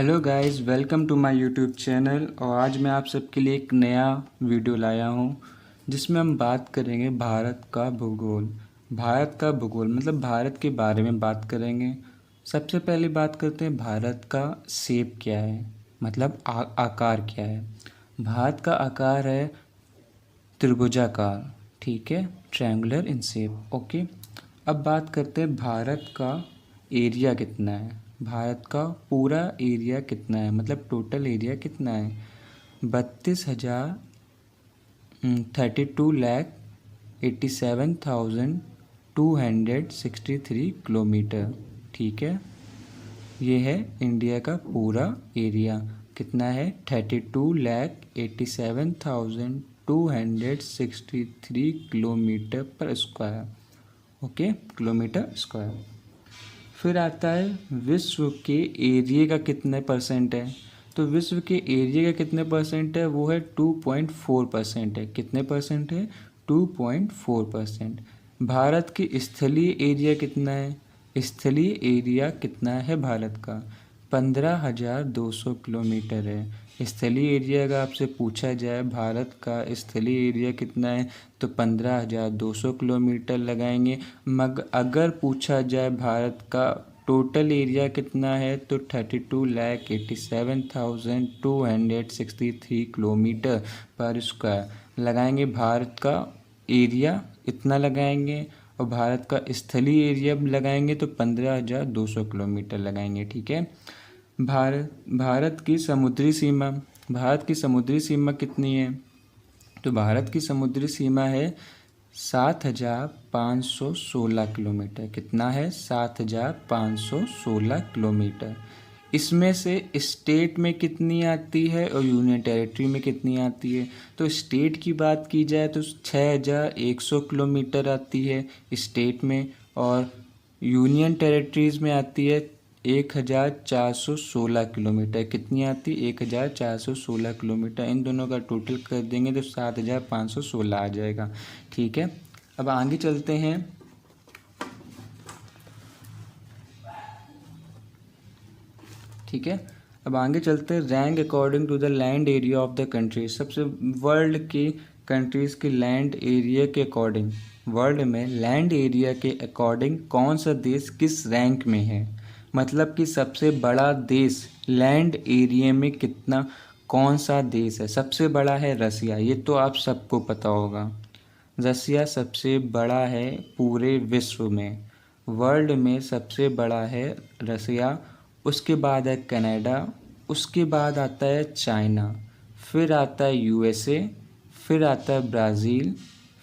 Hello guys, welcome to my YouTube channel. और आज मैं आप सबके लिए एक नया वीडियो लाया हूँ जिसमें हम बात करेंगे भारत का भूगोल। भारत का भूगोल मतलब भारत के बारे में बात करेंगे। सबसे पहले बात करते हैं भारत का शेप क्या है, मतलब आकार क्या है। भारत का आकार है त्रिभुजाकार, ठीक है, ट्रायंगुलर इन शेप। ओके, अब बात करते हैं भारत का एरिया कितना है। भारत का पूरा एरिया कितना है, मतलब टोटल एरिया कितना है। 32,87,263 किलोमीटर, ठीक है। ये है इंडिया का पूरा एरिया, कितना है 32,87,263 किलोमीटर पर स्क्वायर। Okay, kilometre square. फिर आता है विश्व के एरिया का कितने परसेंट है। तो विश्व के एरिया का कितने परसेंट है, वो है 2.4% है। कितने परसेंट है, 2.4%। भारत की स्थलीय एरिया कितना है, स्थलीय एरिया कितना है भारत का, 15,200 किलोमीटर है। स्थलीय एरिया अगर आपसे पूछा जाए भारत का स्थलीय एरिया कितना है तो 15,200 किलोमीटर लगाएंगे। मगर अगर पूछा जाए भारत का टोटल एरिया कितना है तो 32,87,263 किलोमीटर पर स्क्वायर लगाएंगे। भारत का एरिया इतना लगाएंगे और भारत का स्थलीय एरिया लगाएंगे तो 15,200 किलोमीटर लगाएंगे, ठीक है। भारत की समुद्री सीमा, भारत की समुद्री सीमा कितनी है। तो भारत की समुद्री सीमा है 7,516 किलोमीटर। कितना है, 7,516 किलोमीटर। इसमें से स्टेट में कितनी आती है और यूनियन टेरिटरी में कितनी आती है। तो स्टेट की बात की जाए तो 6,100 किलोमीटर आती है स्टेट में, और यूनियन टेरिटरीज़ में आती है 1,416 किलोमीटर। कितनी आती है, 1,416 किलोमीटर। इन दोनों का टोटल कर देंगे तो 7,516 आ जाएगा, ठीक है। अब आगे चलते हैं। ठीक है, अब आगे चलते हैं। Rank according to the land area of the country. सबसे वर्ल्ड की कंट्रीज़ के लैंड एरिया के अकॉर्डिंग, वर्ल्ड में लैंड एरिया के अकॉर्डिंग कौन सा देश किस रैंक में है। मतलब कि सबसे बड़ा देश लैंड एरिया में कितना, कौन सा देश है। सबसे बड़ा है रसिया, ये तो आप सबको पता होगा। रसिया सबसे बड़ा है पूरे विश्व में, वर्ल्ड में सबसे बड़ा है रसिया। उसके बाद है कनाडा, उसके बाद आता है चाइना, फिर आता है यूएसए, फिर आता है ब्राज़ील,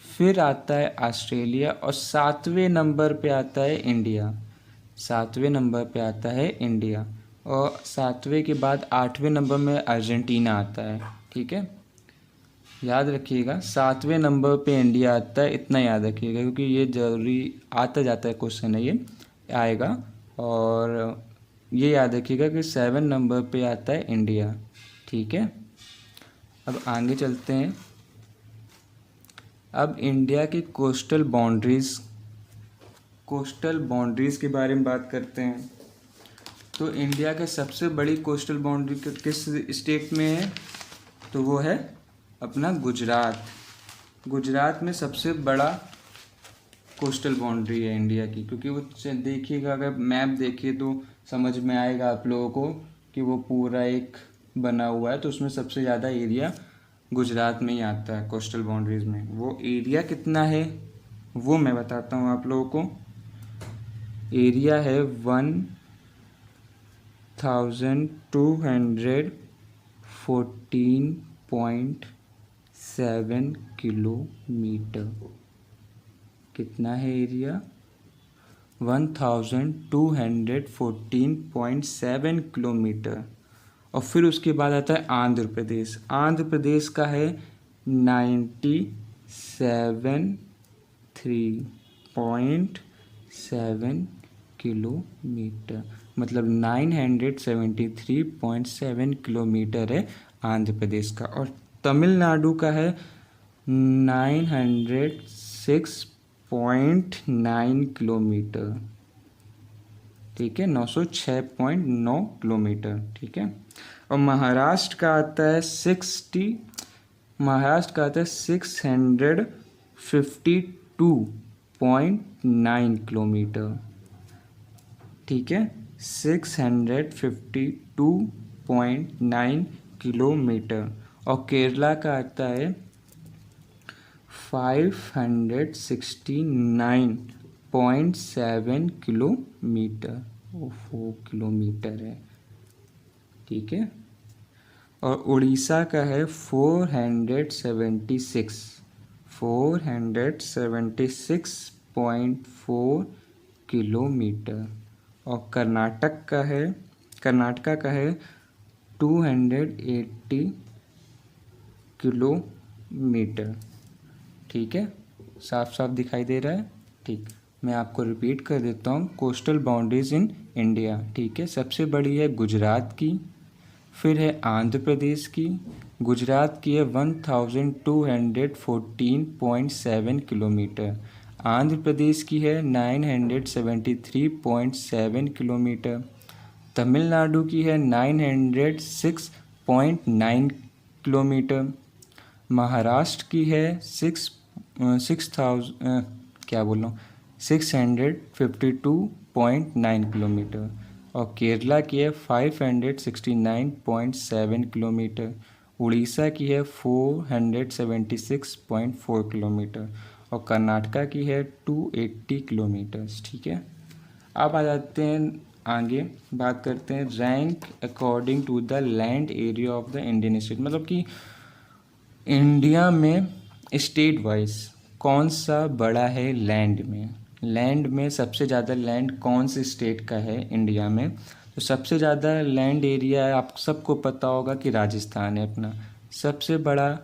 फिर आता है ऑस्ट्रेलिया और 7वें नंबर पे आता है इंडिया। 7वें नंबर पे आता है इंडिया और 7वें के बाद 8वें नंबर में अर्जेंटीना आता है, ठीक है। याद रखिएगा 7वें नंबर पे इंडिया आता है, इतना याद रखिएगा क्योंकि ये ज़रूरी आता जाता है क्वेश्चन है, ये आएगा। और ये याद रखिएगा कि 7 नंबर पे आता है इंडिया, ठीक है। अब आगे चलते हैं। अब इंडिया की कोस्टल बाउंड्रीज़ के बारे में बात करते हैं। तो इंडिया का सबसे बड़ी कोस्टल बाउंड्री किस स्टेट में है, तो वो है अपना गुजरात। गुजरात में सबसे बड़ा कोस्टल बाउंड्री है इंडिया की, क्योंकि वो देखिएगा, अगर मैप देखिए तो समझ में आएगा आप लोगों को कि वो पूरा एक बना हुआ है। तो उसमें सबसे ज़्यादा एरिया गुजरात में ही आता है कोस्टल बाउंड्रीज़ में। वो एरिया कितना है वो मैं बताता हूँ आप लोगों को। एरिया है 1,214.7 किलोमीटर। कितना है एरिया, 1,214.7 किलोमीटर। और फिर उसके बाद आता है आंध्र प्रदेश। आंध्र प्रदेश का है 97.7 किलोमीटर, मतलब 973.7 किलोमीटर है आंध्र प्रदेश का। और तमिलनाडु का है 906.9 किलोमीटर। ठीक है, 906.9 किलोमीटर। ठीक है, और महाराष्ट्र का आता है 652.9 किलोमीटर। ठीक है, 652.9 किलोमीटर। और केरला का आता है 569.7 किलोमीटर। वो किलोमीटर है। ठीक है, और उड़ीसा का है 476.4 किलोमीटर। और कर्नाटका का है 280 किलोमीटर। ठीक है, साफ साफ दिखाई दे रहा है। ठीक, मैं आपको रिपीट कर देता हूँ। Coastal boundaries in India. ठीक है, सबसे बड़ी है गुजरात की, फिर है आंध्र प्रदेश की। गुजरात की है 1214.7 किलोमीटर। आंध्र प्रदेश की है 973.7 किलोमीटर। तमिलनाडु की है 906.9 किलोमीटर। महाराष्ट्र की है 652.9 किलोमीटर। और केरला की है 569.7 किलोमीटर। उड़ीसा की है 476.4 किलोमीटर। और कर्नाटका की है 280 किलोमीटर्स। ठीक है, अब आ जाते हैं आगे, बात करते हैं rank according to the land area of the Indian state. मतलब कि इंडिया में स्टेट वाइज कौन सा बड़ा है लैंड में सबसे ज़्यादा लैंड कौन से स्टेट का है इंडिया में। तो सबसे ज़्यादा लैंड एरिया है, आप सबको पता होगा कि राजस्थान है अपना सबसे बड़ा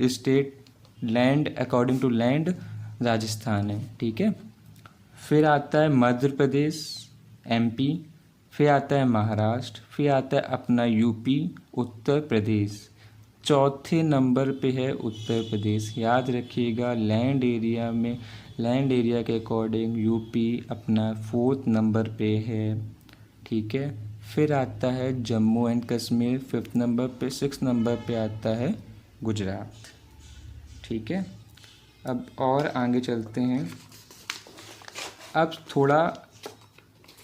state. Land according to land Rajasthan है। ठीक है, फिर आता है मध्य प्रदेश MP, फिर आता है महाराष्ट्र, फिर आता है अपना UP उत्तर प्रदेश। चौथे नंबर पे है उत्तर प्रदेश। याद रखिएगा, लैंड एरिया के अकॉर्डिंग UP अपना 4th नंबर पे है। ठीक है, फिर आता है Jammu and Kashmir 5th number पे। 6th नंबर पे आता है गुजरात। ठीक है, अब और आगे चलते हैं। अब थोड़ा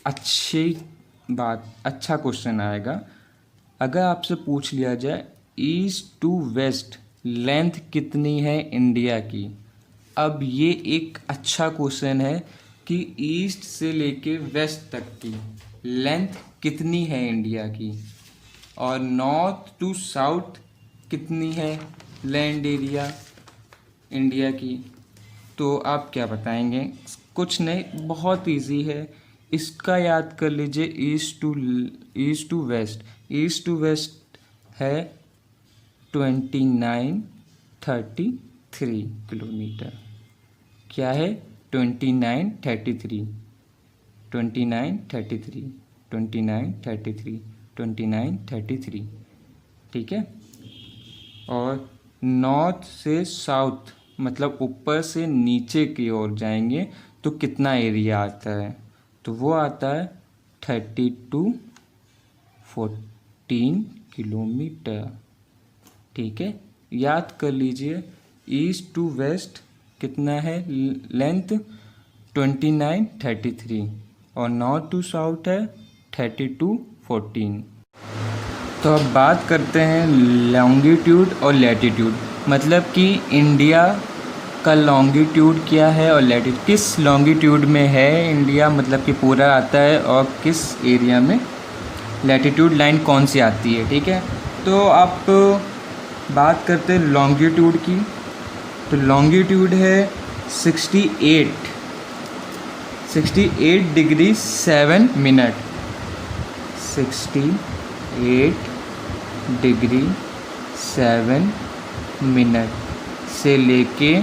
अच्छा क्वेश्चन आएगा। अगर आपसे पूछ लिया जाए ईस्ट टू वेस्ट लेंथ कितनी है इंडिया की। अब ये एक अच्छा क्वेश्चन है कि ईस्ट से लेके वेस्ट तक की लेंथ कितनी है इंडिया की, और नॉर्थ टू साउथ कितनी है लैंड एरिया इंडिया की। तो आप क्या बताएंगे? कुछ नहीं, बहुत इजी है, इसका याद कर लीजिए। ईस्ट टू वेस्ट है 2933 किलोमीटर। क्या है? 2933। ठीक है, और नॉर्थ से साउथ मतलब ऊपर से नीचे की ओर जाएंगे तो कितना एरिया आता है? तो वो आता है 3214 किलोमीटर। ठीक है, याद कर लीजिए। ईस्ट टू वेस्ट कितना है लेंथ? 2933, और नॉर्थ टू साउथ है 3214। तो अब बात करते हैं लॉन्गिट्यूड और लैटिट्यूड। मतलब कि इंडिया का लॉन्गिट्यूड क्या है और लैटिट्यूड किस लॉन्गिट्यूड में है इंडिया, मतलब कि पूरा आता है, और किस एरिया में लैटिट्यूड लाइन कौन सी आती है। ठीक है, तो आप बात करते हैं लॉन्गिट्यूड की। तो लॉन्गिट्यूड है 68 डिग्री 7 मिनट। 68 डिग्री 7 मिनट से लेके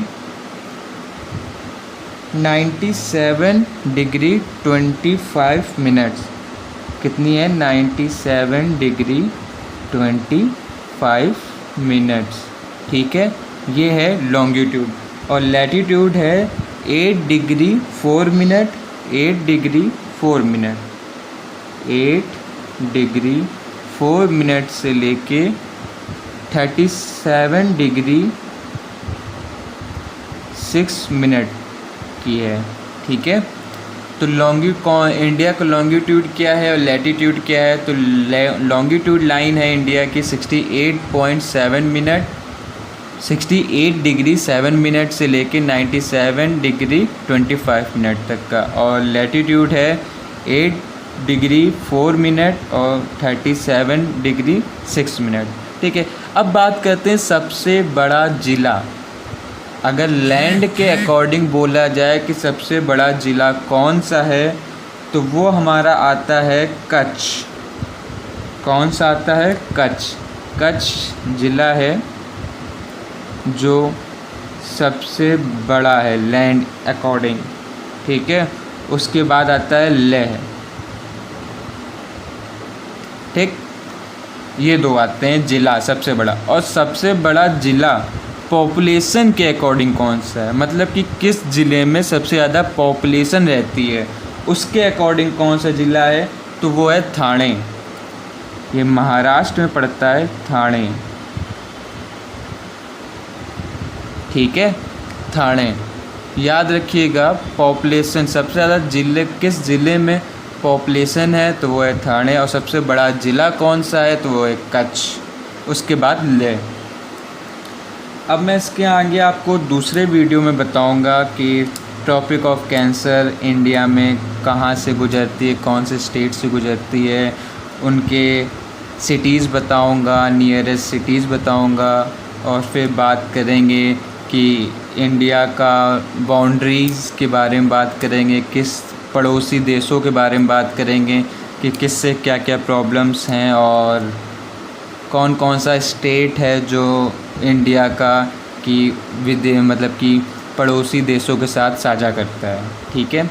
97 डिग्री 25 मिनट्स। कितनी है? 97 डिग्री 25 मिनट्स। ठीक है, ये है लॉन्गिट्यूड। और लैटिट्यूड है 8 डिग्री 4 मिनट। 8 डिग्री 4 मिनट से लेके 37 डिग्री 6 मिनट की है। ठीक है, तो इंडिया का लॉन्गिट्यूड क्या है और लैटिट्यूड क्या है? तो लॉन्गिट्यूड लाइन है इंडिया की 68 डिग्री 7 मिनट से लेके 97 डिग्री 25 मिनट तक का, और लैटिट्यूड है 8 डिग्री 4 मिनट और 37 डिग्री 6 मिनट। ठीक है, अब बात करते हैं सबसे बड़ा ज़िला। अगर लैंड के अकॉर्डिंग बोला जाए कि सबसे बड़ा ज़िला कौन सा है, तो वो हमारा आता है कच्छ। कौन सा आता है? कच्छ। कच्छ ज़िला है जो सबसे बड़ा है लैंड अकॉर्डिंग। ठीक है, उसके बाद आता है लेह। ठीक, ये दो आते हैं ज़िला सबसे बड़ा। और सबसे बड़ा ज़िला पॉपुलेशन के अकॉर्डिंग कौन सा है, मतलब कि किस ज़िले में सबसे ज़्यादा पॉपुलेशन रहती है, उसके अकॉर्डिंग कौन सा ज़िला है? तो वो है ठाणे। ये महाराष्ट्र में पड़ता है, ठाणे। ठीक है, ठाणे याद रखिएगा। पॉपुलेशन सबसे ज़्यादा ज़िले किस ज़िले में पॉपुलेशन है, तो वो है ठाणे। और सबसे बड़ा ज़िला कौन सा है, तो वो है कच्छ। उसके बाद लेह। अब मैं इसके आगे आपको दूसरे वीडियो में बताऊंगा कि ट्रॉपिक ऑफ कैंसर इंडिया में कहाँ से गुजरती है, कौन से स्टेट से गुजरती है, उनके सिटीज़ बताऊंगा, नियरेस्ट सिटीज़ बताऊंगा। और फिर बात करेंगे कि इंडिया का बाउंड्रीज़ के बारे में बात करेंगे, किस पड़ोसी देशों के बारे में बात करेंगे कि किससे क्या क्या प्रॉब्लम्स हैं, और कौन कौन सा स्टेट है जो इंडिया का मतलब कि पड़ोसी देशों के साथ साझा करता है। ठीक है,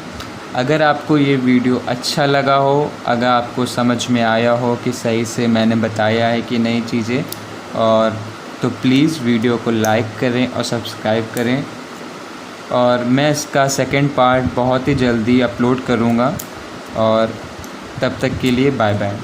अगर आपको ये वीडियो अच्छा लगा हो, अगर आपको समझ में आया हो कि सही से मैंने बताया है कि नई चीज़ें, और तो प्लीज़ वीडियो को लाइक करें और सब्सक्राइब करें। और मैं इसका सेकंड पार्ट बहुत ही जल्दी अपलोड करूँगा। और तब तक के लिए बाय बाय।